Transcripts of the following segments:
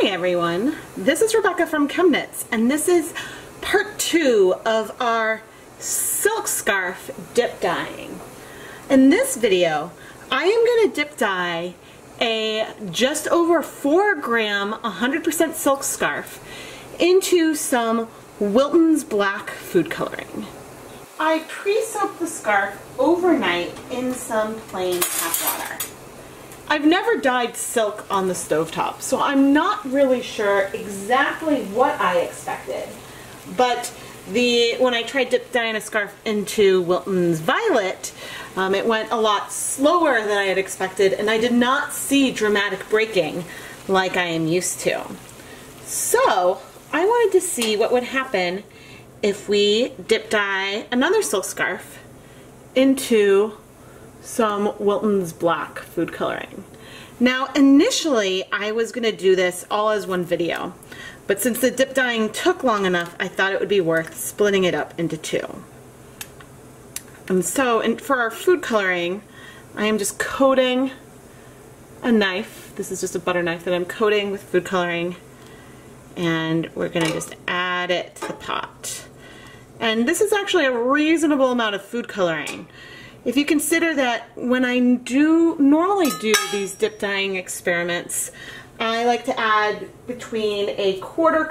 everyone, this is Rebecca from ChemKnits, and this is part 2 of our silk scarf dip dyeing. In this video, I am going to dip dye a just over 4 gram 100% silk scarf into some Wilton's black food coloring. I pre-soaked the scarf overnight in some plain tap water. I've never dyed silk on the stovetop, so I'm not really sure exactly what I expected. But when I tried dip dyeing a scarf into Wilton's violet, it went a lot slower than I had expected, and I did not see dramatic breaking like I am used to. So I wanted to see what would happen if we dip dye another silk scarf into some Wilton's black food coloring. Now initially I was going to do this all as one video, but since the dip dyeing took long enough, I thought it would be worth splitting it up into 2. And so for our food coloring, I am just coating a knife. This is just a butter knife that I'm coating with food coloring, and we're going to just add it to the pot. And this is actually a reasonable amount of food coloring. If you consider that when I normally do these dip dyeing experiments, I like to add between a quarter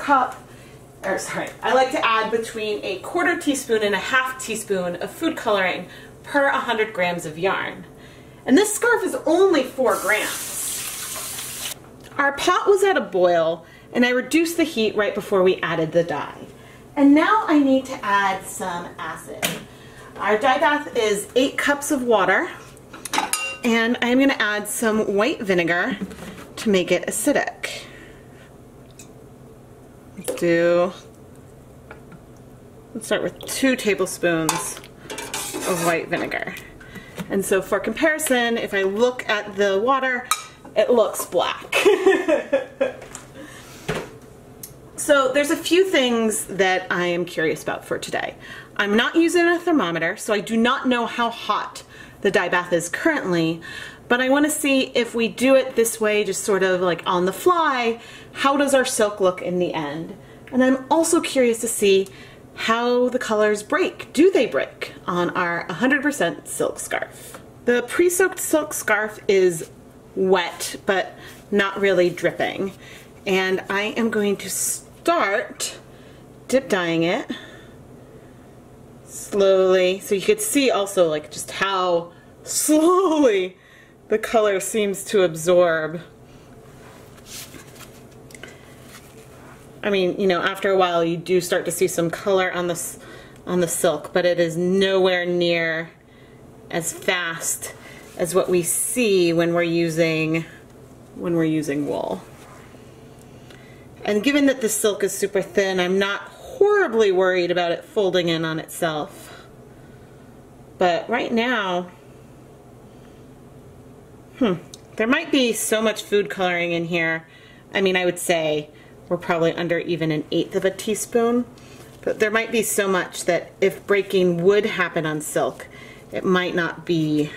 teaspoon and a half teaspoon of food coloring per 100 grams of yarn. And this scarf is only 4 grams. Our pot was at a boil, and I reduced the heat right before we added the dye. And now I need to add some acid. Our dye bath is 8 cups of water, and I'm going to add some white vinegar to make it acidic. Let's start with 2 tablespoons of white vinegar. And so for comparison, if I look at the water, it looks black. So there's a few things that I am curious about for today. I'm not using a thermometer, so I do not know how hot the dye bath is currently, but I want to see if we do it this way, just sort of like on the fly, how does our silk look in the end? And I'm also curious to see how the colors break. Do they break on our 100% silk scarf? The pre-soaked silk scarf is wet, but not really dripping. And I am going to start dip dyeing it slowly, so you could see also like just how slowly the color seems to absorb. I mean, you know, after a while you do start to see some color on the silk, but it is nowhere near as fast as what we see when we're using wool. And given that the silk is super thin, I'm not horribly worried about it folding in on itself. But right now, there might be so much food coloring in here. I mean, I would say we're probably under even 1/8 of a teaspoon. But there might be so much that if breaking would happen on silk, it might not be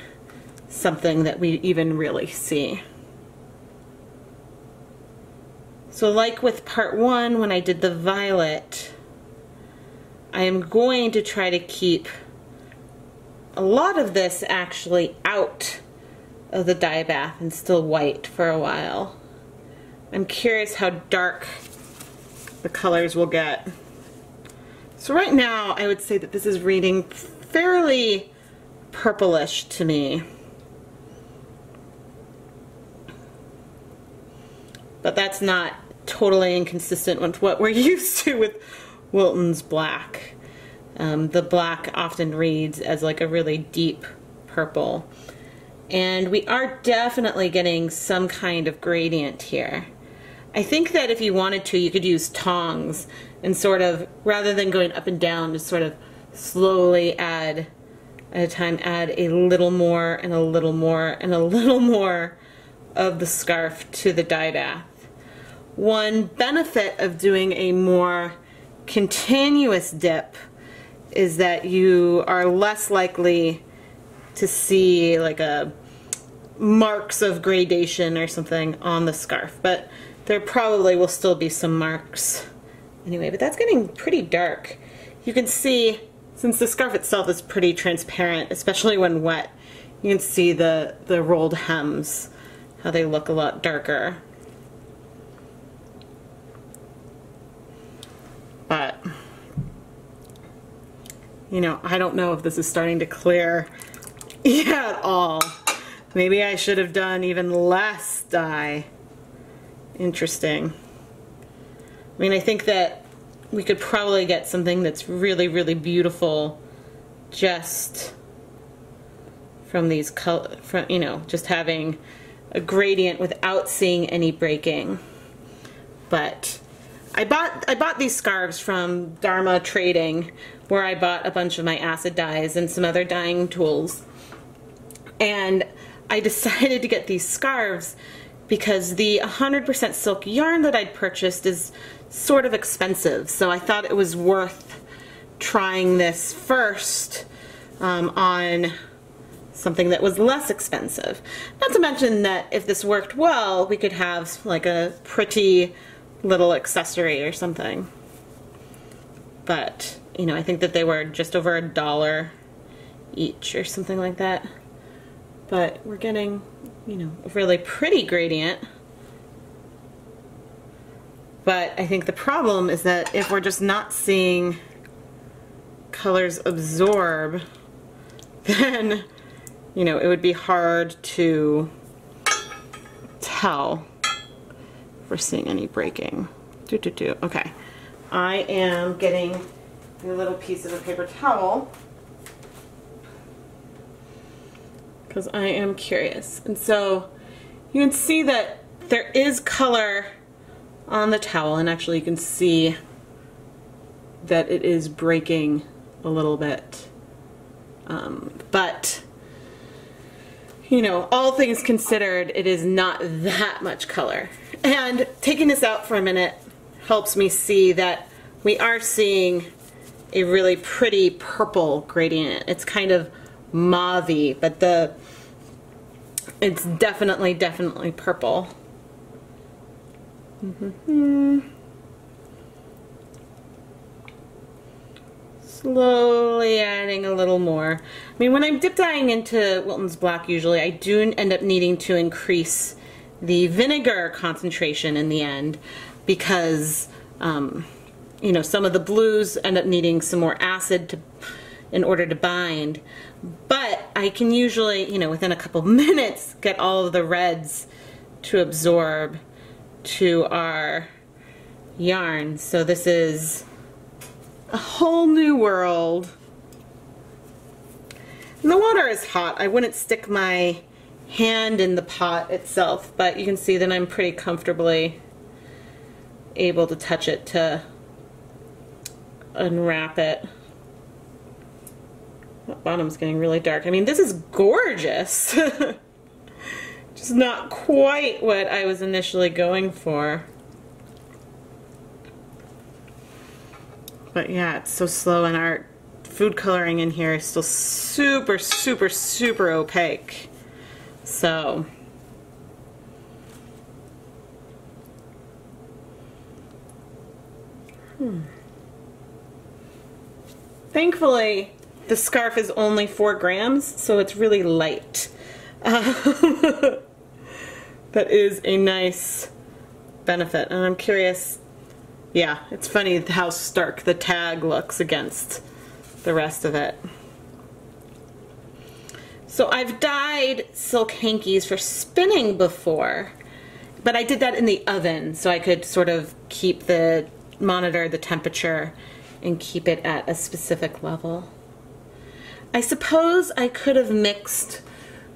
something that we even really see. So like with part 1, when I did the violet, I am going to try to keep a lot of this actually out of the dye bath and still white for a while. I'm curious how dark the colors will get. So right now I would say that this is reading fairly purplish to me. But that's not totally inconsistent with what we're used to with Wilton's black. The black often reads as like a really deep purple. And we are definitely getting some kind of gradient here. I think that if you wanted to, you could use tongs and sort of, rather than going up and down, just sort of slowly add at a time, add a little more and a little more and a little more of the scarf to the dye bath. One benefit of doing a more continuous dip is that you are less likely to see like marks of gradation or something on the scarf. But there probably will still be some marks anyway, but that's getting pretty dark. You can see, since the scarf itself is pretty transparent, especially when wet, you can see the rolled hems, how they look a lot darker. But, you know, I don't know if this is starting to clear at all. Maybe I should have done even less dye. Interesting. I mean, I think that we could probably get something that's really, really beautiful just from these color, from, you know, just having a gradient without seeing any breaking. But I bought these scarves from Dharma Trading, where I bought a bunch of my acid dyes and some other dyeing tools. And I decided to get these scarves because the 100% silk yarn that I'd purchased is sort of expensive. So I thought it was worth trying this first on something that was less expensive. Not to mention that if this worked well, we could have like a pretty little accessory or something. But, you know, I think that they were just over $1 each or something like that. But we're getting, you know, a really pretty gradient. But I think the problem is that if we're just not seeing colors absorb, then, you know, it would be hard to tell if we're seeing any breaking. Okay, I am getting a little piece of a paper towel because I am curious. And so you can see that there is color on the towel, and actually you can see that it is breaking a little bit. But, you know, all things considered, it is not that much color. And taking this out for a minute helps me see that we are seeing a really pretty purple gradient. It's kind of mauve-y, but it's definitely purple. Slowly adding a little more. I mean, when I'm dip dyeing into Wilton's black, usually I do end up needing to increase the vinegar concentration in the end because you know, some of the blues end up needing some more acid in order to bind. But I can usually, you know, within a couple minutes get all of the reds to absorb to our yarn. So this is a whole new world. And the water is hot. I wouldn't stick my hand in the pot itself, but you can see that I'm pretty comfortably able to touch it to unwrap it. The bottom's getting really dark. I mean, this is gorgeous. Just not quite what I was initially going for. But yeah, it's so slow, and our food coloring in here is still super, super, super opaque. So thankfully, the scarf is only 4 grams, so it's really light. That is a nice benefit, and I'm curious. Yeah, it's funny how stark the tag looks against the rest of it. So I've dyed silk hankies for spinning before, but I did that in the oven so I could sort of monitor the temperature and keep it at a specific level. I suppose I could have mixed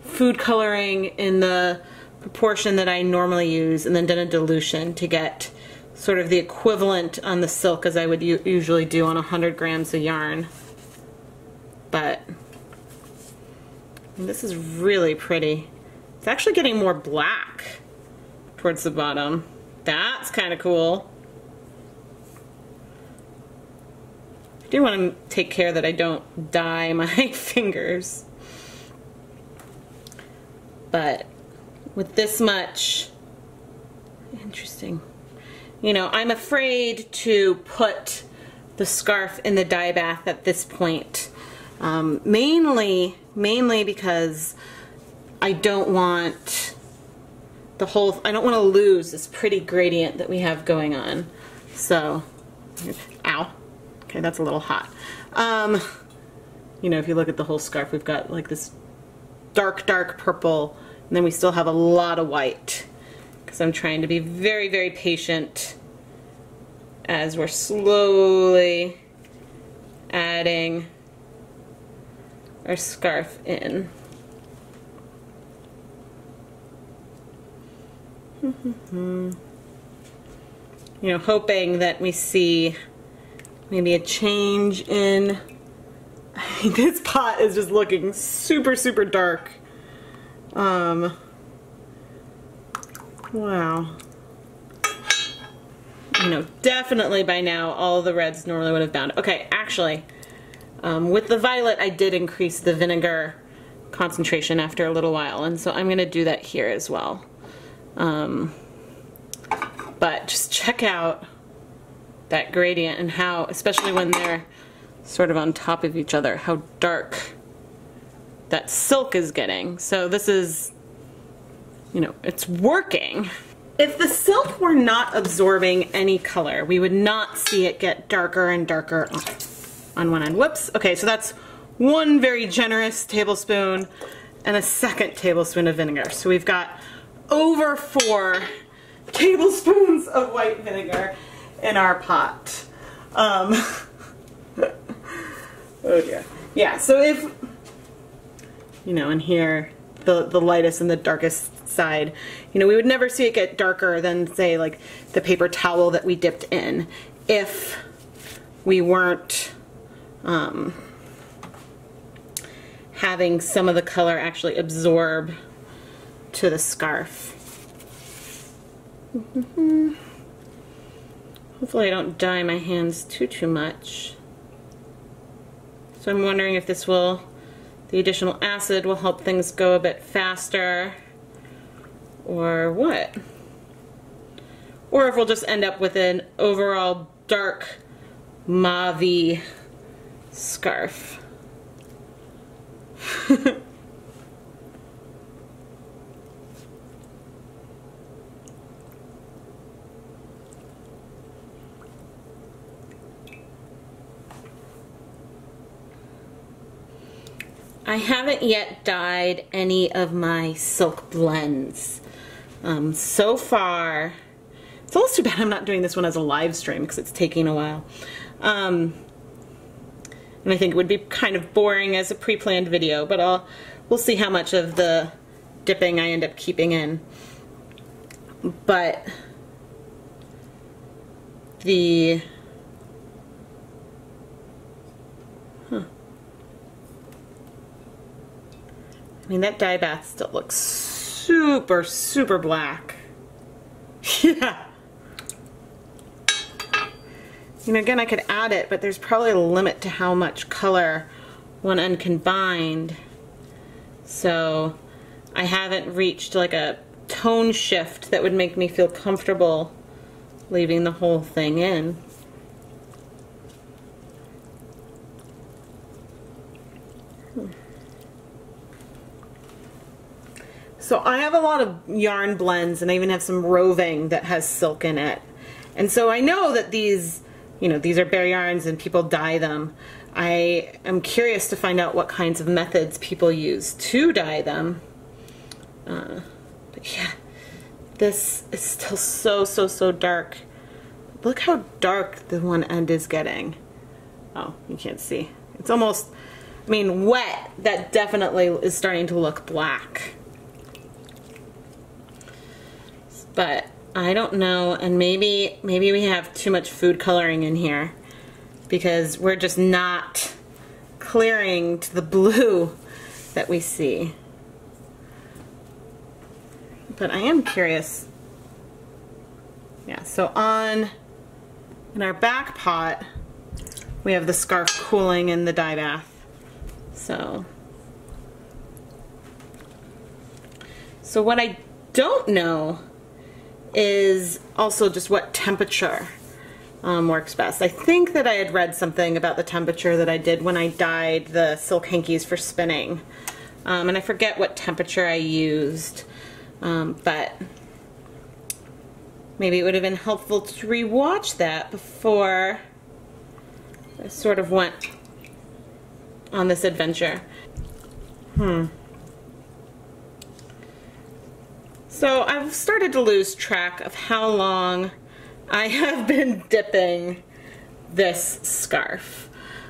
food coloring in the proportion that I normally use and then done a dilution to get sort of the equivalent on the silk as I would usually do on 100 grams of yarn. But this is really pretty. It's actually getting more black towards the bottom. That's kind of cool. I do want to take care that I don't dye my fingers. But with this much Interesting. You know, I'm afraid to put the scarf in the dye bath at this point. Mainly because I don't want I don't want to lose this pretty gradient that we have going on. So, ow. Okay, that's a little hot. You know, if you look at the whole scarf, we've got like this dark purple, and then we still have a lot of white, because I'm trying to be very, very patient as we're slowly adding our scarf in. You know, hoping that we see maybe a change in, I mean, this pot is just looking super, super dark. Wow. You know, definitely by now all the reds normally would have bound. Okay, actually, with the violet I did increase the vinegar concentration after a little while, and so I'm going to do that here as well. But just check out that gradient and how, especially when they're sort of on top of each other, how dark that silk is getting. So this is, you know, it's working. If the silk were not absorbing any color, we would not see it get darker and darker on one end. Whoops. Okay, so that's one very generous tablespoon and a second tablespoon of vinegar. So we've got over 4 tablespoons of white vinegar in our pot. Oh dear. Yeah, so if, you know, in here, the lightest and the darkest side, you know, we would never see it get darker than, say, like the paper towel that we dipped in if we weren't having some of the color actually absorb to the scarf. Hopefully I don't dye my hands too much. So I'm wondering if this will, the additional acid will help things go a bit faster, or what? Or if we'll just end up with an overall dark mauve-y scarf. I haven't yet dyed any of my silk blends. So far, it's almost too bad I'm not doing this one as a live stream because it's taking a while. And I think it would be kind of boring as a pre-planned video, but we'll see how much of the dipping I end up keeping in. But the I mean, that dye bath still looks super, super black. Yeah. You know, again, I could add it, but there's probably a limit to how much color one end can bind. So I haven't reached like a tone shift that would make me feel comfortable leaving the whole thing in. So I have a lot of yarn blends, and I even have some roving that has silk in it. And so I know that these, you know, these are bare yarns and people dye them. I am curious to find out what kinds of methods people use to dye them. But yeah, this is still so dark. Look how dark the one end is getting. Oh, you can't see. It's almost, I mean, wet. That definitely is starting to look black. But I don't know, and maybe we have too much food coloring in here because we're just not clearing to the blue that we see. But I am curious. Yeah, so in our back pot, we have the scarf cooling in the dye bath. So what I don't know is also just what temperature works best. I think that I had read something about the temperature that I did when I dyed the silk hankies for spinning. And I forget what temperature I used, but maybe it would have been helpful to rewatch that before I sort of went on this adventure. So I've started to lose track of how long I have been dipping this scarf.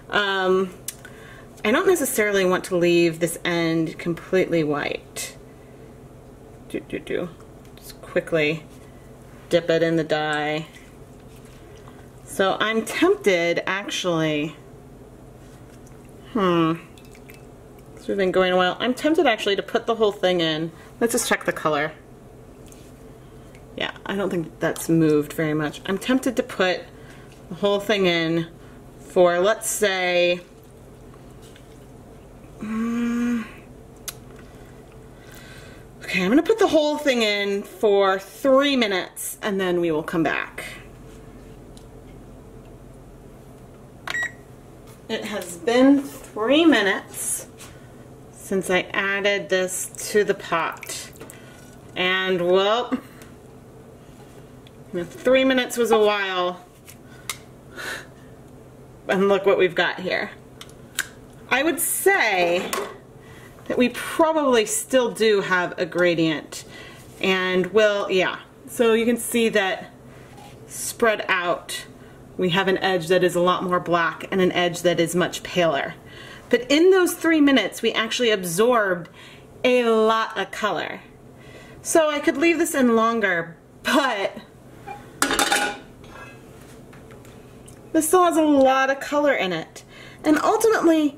I don't necessarily want to leave this end completely white. Just quickly dip it in the dye. So I'm tempted, actually, we've been going a while. I'm tempted actually to put the whole thing in. Let's just check the color. Yeah, I don't think that's moved very much. I'm tempted to put the whole thing in for, let's say, okay, I'm gonna put the whole thing in for 3 minutes and then we will come back. It has been 3 minutes since I added this to the pot. And well, 3 minutes was a while. And look what we've got here. I would say that we probably still do have a gradient. And well, yeah. So you can see that spread out, we have an edge that is a lot more black and an edge that is much paler. But in those 3 minutes, we actually absorbed a lot of color. So I could leave this in longer, but this still has a lot of color in it. And ultimately,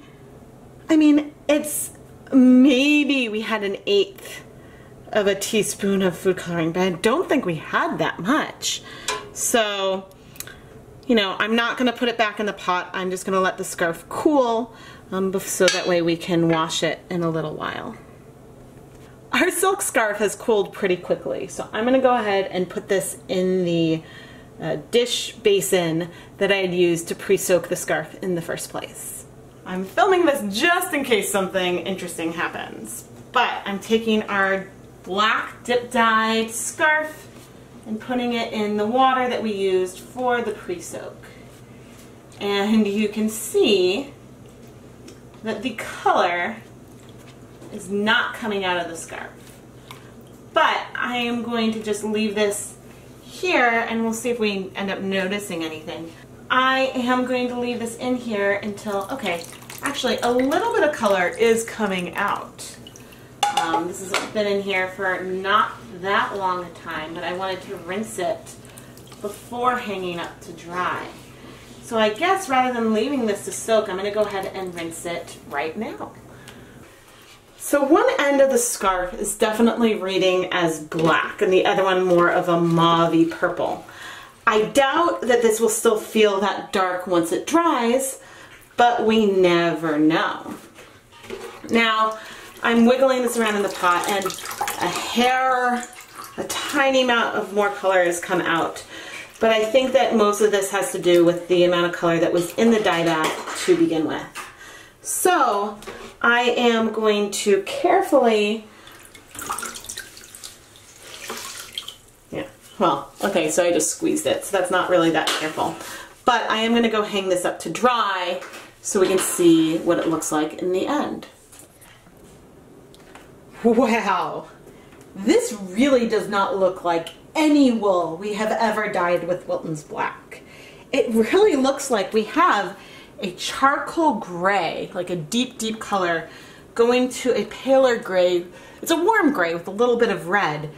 I mean, it's maybe we had 1/8 of a teaspoon of food coloring, but I don't think we had that much. So, you know, I'm not gonna put it back in the pot. I'm just gonna let the scarf cool so that way we can wash it in a little while. Our silk scarf has cooled pretty quickly, so I'm gonna go ahead and put this in the dish basin that I had used to pre-soak the scarf in the first place. I'm filming this just in case something interesting happens, but I'm taking our black dip dyed scarf and putting it in the water that we used for the pre-soak. And you can see that the color is not coming out of the scarf. But I am going to just leave this here and we'll see if we end up noticing anything. I am going to leave this in here until, okay, actually a little bit of color is coming out. This has been in here for not that long a time, but I wanted to rinse it before hanging up to dry. So I guess rather than leaving this to soak, I'm going to go ahead and rinse it right now. So one end of the scarf is definitely reading as black and the other one more of a mauve-y purple. I doubt that this will still feel that dark once it dries, but we never know. Now, I'm wiggling this around in the pot and a tiny amount of more color has come out. But I think that most of this has to do with the amount of color that was in the dye bath to begin with. So I am going to carefully, well, okay, so I just squeezed it, so that's not really that careful. But I am going to go hang this up to dry so we can see what it looks like in the end. Wow, this really does not look like any wool we have ever dyed with Wilton's black. It really looks like we have a charcoal gray, like a deep, deep color, going to a paler gray. It's a warm gray with a little bit of red,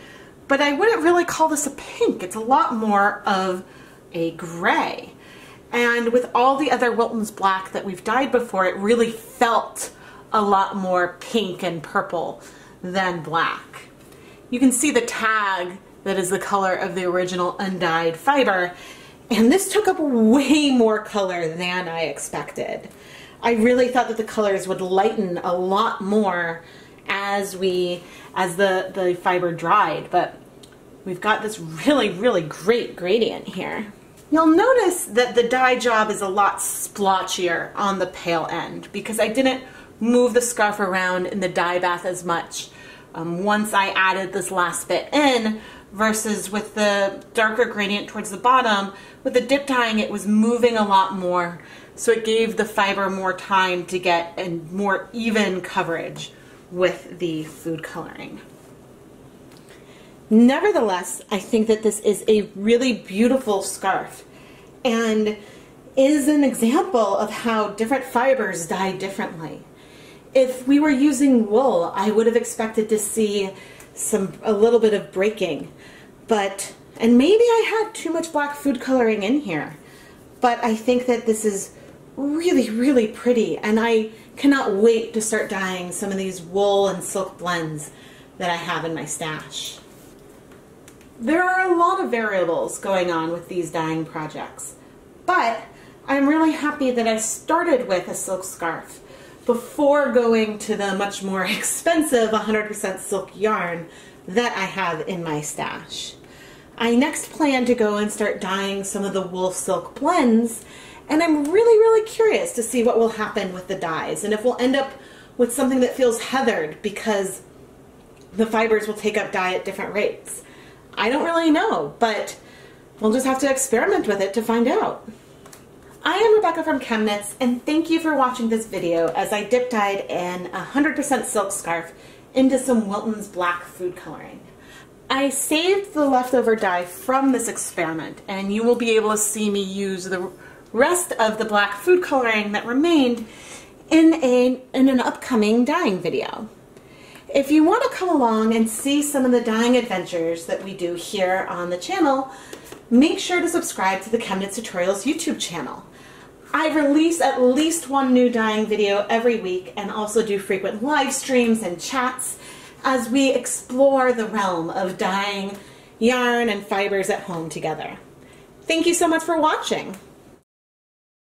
but I wouldn't really call this a pink. It's a lot more of a gray. And with all the other Wilton's black that we've dyed before, it really felt a lot more pink and purple than black. You can see the tag that is the color of the original undyed fiber, and this took up way more color than I expected. I really thought that the colors would lighten a lot more as the fiber dried, but we've got this really, really great gradient here. You'll notice that the dye job is a lot splotchier on the pale end because I didn't move the scarf around in the dye bath as much once I added this last bit in, versus with the darker gradient towards the bottom. With the dip dyeing, it was moving a lot more, so it gave the fiber more time to get a more even coverage with the food coloring. Nevertheless, I think that this is a really beautiful scarf and is an example of how different fibers dye differently. If we were using wool, I would have expected to see a little bit of breaking, and maybe I had too much black food coloring in here, but I think that this is really, really pretty, and I cannot wait to start dyeing some of these wool and silk blends that I have in my stash. There are a lot of variables going on with these dyeing projects, but I'm really happy that I started with a silk scarf before going to the much more expensive 100% silk yarn that I have in my stash. I next plan to go and start dyeing some of the wool silk blends, and I'm really, really curious to see what will happen with the dyes and if we'll end up with something that feels heathered because the fibers will take up dye at different rates. I don't really know, but we'll just have to experiment with it to find out. I am Rebecca from ChemKnits, and thank you for watching this video as I dip dyed an 100% silk scarf into some Wilton's black food coloring. I saved the leftover dye from this experiment, and you will be able to see me use the rest of the black food coloring that remained in an upcoming dyeing video. If you want to come along and see some of the dyeing adventures that we do here on the channel, make sure to subscribe to the ChemKnits Tutorials YouTube channel. I release at least one new dyeing video every week and also do frequent live streams and chats as we explore the realm of dyeing yarn and fibers at home together. Thank you so much for watching.